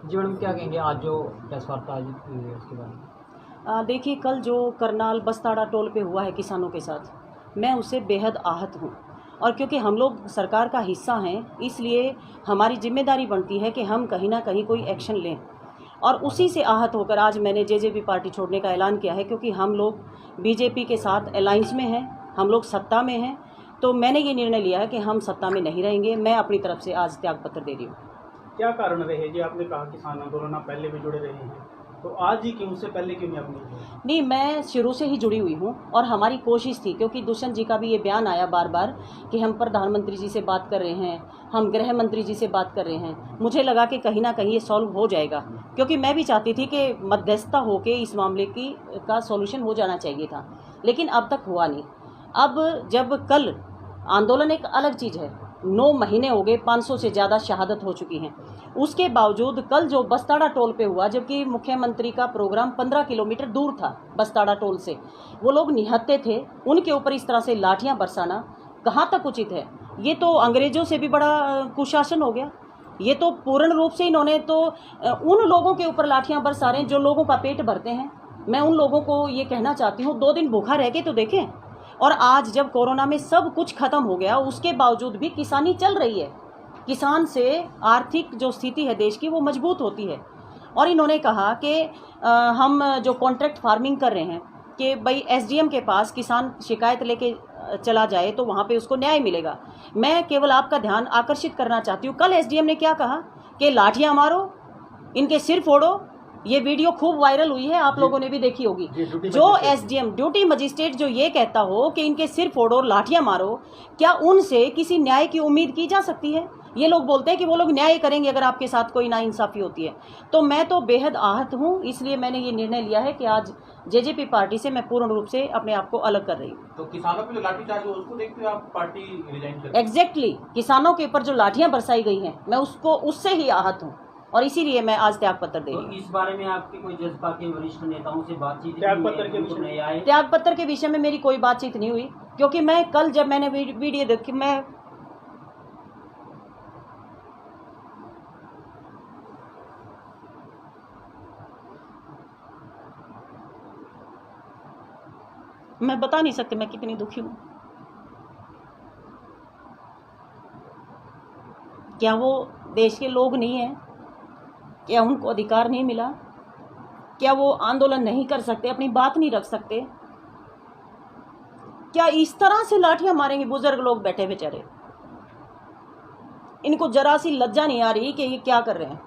जी madam, क्या कहेंगे आज जो प्रेस वार्ता आयोजित हुई है उसके बारे में? देखिए, कल जो करनाल बसताड़ा टोल पे हुआ है किसानों के साथ, मैं उससे बेहद आहत हूँ। और क्योंकि हम लोग सरकार का हिस्सा हैं, इसलिए हमारी जिम्मेदारी बनती है कि हम कहीं ना कहीं कोई एक्शन लें। और उसी से आहत होकर आज मैंने जेजेपी पार्टी छोड़ने का ऐलान किया है, क्योंकि हम लोग बीजेपी के साथ अलायंस में हैं, हम लोग सत्ता में हैं। तो मैंने ये निर्णय लिया है कि हम सत्ता में नहीं रहेंगे। मैं अपनी तरफ से आज त्यागपत्र दे रही हूँ। क्या कारण रहे जी? आपने कहा किसान आंदोलन आप पहले भी जुड़े रहे हैं, तो आज ही क्यों, उससे पहले क्यों नहीं आपने किया? नहीं, मैं शुरू से ही जुड़ी हुई हूँ और हमारी कोशिश थी, क्योंकि दुष्यंत जी का भी ये बयान आया बार बार कि हम प्रधानमंत्री जी से बात कर रहे हैं, हम गृह मंत्री जी से बात कर रहे हैं। मुझे लगा कि कहीं ना कहीं ये सॉल्व हो जाएगा, क्योंकि मैं भी चाहती थी कि मध्यस्थता होकर इस मामले का सॉल्यूशन हो जाना चाहिए था, लेकिन अब तक हुआ नहीं। अब जब कल आंदोलन एक अलग चीज़ है, 9 महीने हो गए, 500 से ज़्यादा शहादत हो चुकी हैं। उसके बावजूद कल जो बसताड़ा टोल पे हुआ, जबकि मुख्यमंत्री का प्रोग्राम 15 किलोमीटर दूर था बसताड़ा टोल से, वो लोग निहत्थे थे, उनके ऊपर इस तरह से लाठियां बरसाना कहाँ तक उचित है? ये तो अंग्रेजों से भी बड़ा कुशासन हो गया। ये तो पूर्ण रूप से इन्होंने तो उन लोगों के ऊपर लाठियां बरसा रहे हैं जो लोगों का पेट भरते हैं। मैं उन लोगों को ये कहना चाहती हूँ, 2 दिन भूखा रह के तो देखें। और आज जब कोरोना में सब कुछ खत्म हो गया, उसके बावजूद भी किसानी चल रही है। किसान से आर्थिक जो स्थिति है देश की, वो मजबूत होती है। और इन्होंने कहा कि हम जो कॉन्ट्रैक्ट फार्मिंग कर रहे हैं कि भाई एसडीएम के पास किसान शिकायत लेके चला जाए तो वहाँ पे उसको न्याय मिलेगा। मैं केवल आपका ध्यान आकर्षित करना चाहती हूँ, कल एसडीएम ने क्या कहा कि लाठियाँ मारो, इनके सिर फोड़ो। ये वीडियो खूब वायरल हुई है, आप लोगों ने भी देखी होगी। जो एसडीएम ड्यूटी मजिस्ट्रेट जो ये कहता हो कि इनके सिर फोड़ो, लाठियां मारो, क्या उनसे किसी न्याय की उम्मीद की जा सकती है? ये लोग बोलते हैं कि वो लोग न्याय करेंगे अगर आपके साथ कोई नाइंसाफ़ी होती है। तो मैं तो बेहद आहत हूँ, इसलिए मैंने ये निर्णय लिया है कि आज जेजेपी पार्टी से मैं पूर्ण रूप से अपने आप को अलग कर रही हूँ। तो किसानों पे जो लाठीचार्ज हुआ उसको देखते हुए आप पार्टी रिजाइन कर? एग्जैक्टली, किसानों के ऊपर जो लाठियां बरसाई गई हैं, मैं उससे ही आहत हूँ और इसीलिए मैं आज त्यागपत्र दे रही हूँ। तो इस बारे में आपके कोई जसपा के वरिष्ठ नेताओं से बातचीत त्यागपत्र के विषय में मेरी कोई बातचीत नहीं हुई, क्योंकि मैं कल जब मैंने वीडियो देखी, मैं बता नहीं सकती मैं कितनी दुखी हूँ। क्या वो देश के लोग नहीं हैं? क्या उनको अधिकार नहीं मिला? क्या वो आंदोलन नहीं कर सकते, अपनी बात नहीं रख सकते? क्या इस तरह से लाठियां मारेंगे? बुजुर्ग लोग बैठे बेचारे, इनको जरा सी लज्जा नहीं आ रही कि ये क्या कर रहे हैं।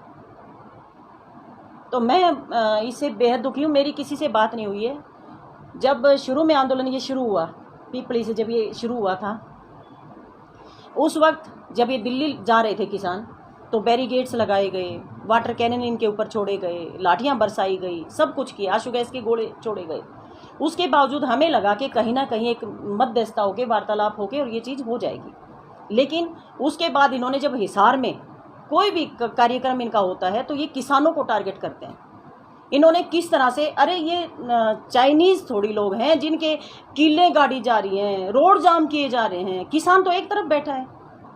तो मैं इससे बेहद दुखी हूँ। मेरी किसी से बात नहीं हुई है। जब शुरू में आंदोलन ये शुरू हुआ, पीपली से जब ये शुरू हुआ था, उस वक्त जब ये दिल्ली जा रहे थे किसान, तो बैरिकेड्स लगाए गए, वाटर कैनन इनके ऊपर छोड़े गए, लाठियां बरसाई गई, सब कुछ किया, आंसू गैस के गोले छोड़े गए। उसके बावजूद हमें लगा कि कहीं ना कहीं एक मध्यस्थता होकर, वार्तालाप होकर और ये चीज़ हो जाएगी। लेकिन उसके बाद इन्होंने जब हिसार में कोई भी कार्यक्रम इनका होता है तो ये किसानों को टारगेट करते हैं। इन्होंने किस तरह से, अरे ये चाइनीज़ थोड़ी लोग हैं जिनके किले गाड़ी जा रही हैं, रोड जाम किए जा रहे हैं। किसान तो एक तरफ बैठा है,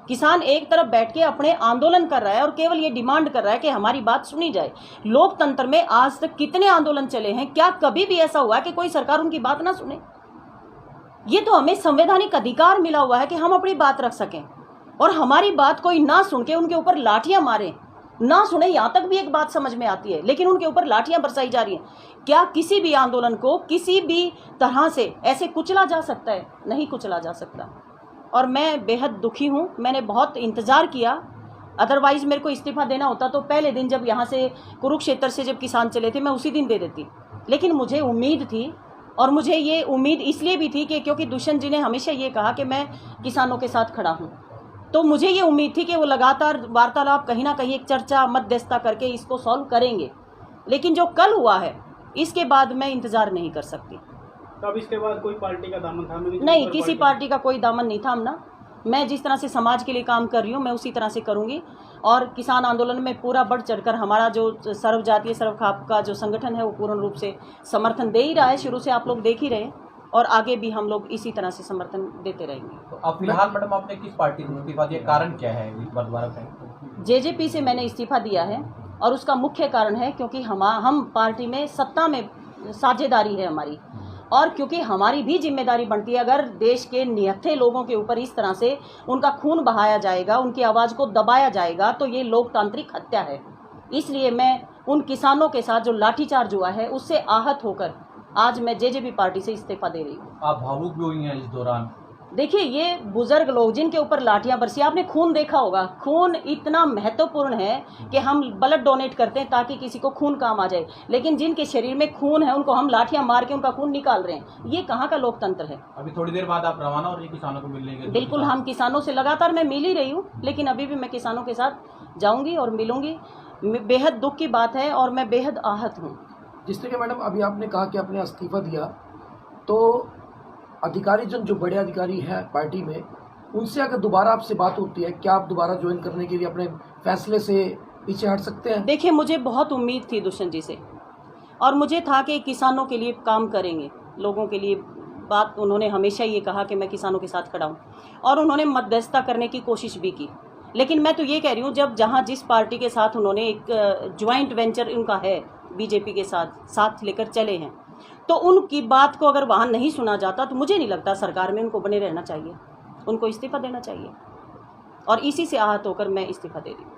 किसान एक तरफ बैठ के अपने आंदोलन कर रहा है और केवल ये डिमांड कर रहा है कि हमारी बात सुनी जाए। लोकतंत्र में आज तक कितने आंदोलन चले हैं, क्या कभी भी ऐसा हुआ है कि कोई सरकार उनकी बात ना सुने? ये तो हमें संवैधानिक अधिकार मिला हुआ है कि हम अपनी बात रख सकें, और हमारी बात कोई ना सुन के उनके ऊपर लाठियां मारे, ना सुने, यहाँ तक भी एक बात समझ में आती है, लेकिन उनके ऊपर लाठियां बरसाई जा रही हैं। क्या किसी भी आंदोलन को किसी भी तरह से ऐसे कुचला जा सकता है? नहीं कुचला जा सकता। और मैं बेहद दुखी हूँ। मैंने बहुत इंतज़ार किया, अदरवाइज़ मेरे को इस्तीफ़ा देना होता तो पहले दिन जब यहाँ से कुरुक्षेत्र से जब किसान चले थे, मैं उसी दिन दे देती। लेकिन मुझे उम्मीद थी, और मुझे ये उम्मीद इसलिए भी थी कि क्योंकि दुष्यंत जी ने हमेशा ये कहा कि मैं किसानों के साथ खड़ा हूँ, तो मुझे ये उम्मीद थी कि वो लगातार वार्तालाप, कहीं ना कहीं एक चर्चा, मध्यस्थता करके इसको सॉल्व करेंगे। लेकिन जो कल हुआ है, इसके बाद मैं इंतज़ार नहीं कर सकती। तब इसके बाद कोई पार्टी का दामन थामेंगे? नहीं, किसी पार्टी का कोई दामन नहीं थामना। मैं जिस तरह से समाज के लिए काम कर रही हूँ, मैं उसी तरह से करूँगी। और किसान आंदोलन में पूरा बढ़ चढ़कर हमारा जो सर्वजातीय सर्वखाप का जो संगठन है, वो पूर्ण रूप से समर्थन दे ही रहा है। शुरू से आप लोग देख ही रहे, और आगे भी हम लोग इसी तरह से समर्थन देते रहेंगे। तो अब फिलहाल मैडम आपने किस पार्टी से इस्तीफा दिया, कारण क्या है? दोबारा कहें। जेजेपी से मैंने इस्तीफा दिया है, और उसका मुख्य कारण है क्योंकि हम पार्टी में सत्ता में साझेदारी है हमारी, और क्योंकि हमारी भी जिम्मेदारी बनती है। अगर देश के निहत्थे लोगों के ऊपर इस तरह से उनका खून बहाया जाएगा, उनकी आवाज़ को दबाया जाएगा, तो ये लोकतांत्रिक हत्या है। इसलिए मैं उन किसानों के साथ जो लाठीचार्ज हुआ है उससे आहत होकर आज मैं जेजेपी पार्टी से इस्तीफा दे रही हूँ। आप भावुक भी हुई हैं इस दौरान। देखिए, ये बुजुर्ग लोग जिनके ऊपर लाठियां बरसी, आपने खून देखा होगा, खून इतना महत्वपूर्ण है कि हम ब्लड डोनेट करते हैं ताकि किसी को खून काम आ जाए, लेकिन जिनके शरीर में खून है उनको हम लाठियां मार के उनका खून निकाल रहे हैं। ये कहाँ का लोकतंत्र है? अभी थोड़ी देर बाद आप रवाना हो रही किसानों को मिलने के? बिल्कुल, हम किसानों से लगातार मैं मिल ही रही हूँ, लेकिन अभी भी मैं किसानों के साथ जाऊँगी और मिलूँगी। बेहद दुख की बात है और मैं बेहद आहत हूँ। जिस तरह मैडम अभी आपने कहा कि आपने इस्तीफा दिया, तो अधिकारी जो बड़े अधिकारी हैं पार्टी में, उनसे अगर दोबारा आपसे बात होती है, क्या आप दोबारा ज्वाइन करने के लिए अपने फैसले से पीछे हट सकते हैं? देखिए, मुझे बहुत उम्मीद थी दुष्यंत जी से, और मुझे था कि किसानों के लिए काम करेंगे, लोगों के लिए बात। उन्होंने हमेशा ये कहा कि मैं किसानों के साथ खड़ा हूँ, और उन्होंने मध्यस्थता करने की कोशिश भी की। लेकिन मैं तो ये कह रही हूँ, जब जहाँ जिस पार्टी के साथ उन्होंने एक ज्वाइंट वेंचर उनका है बीजेपी के साथ लेकर चले हैं, तो उनकी बात को अगर वहाँ नहीं सुना जाता तो मुझे नहीं लगता सरकार में उनको बने रहना चाहिए, उनको इस्तीफा देना चाहिए। और इसी से आहत होकर मैं इस्तीफा दे रही हूँ।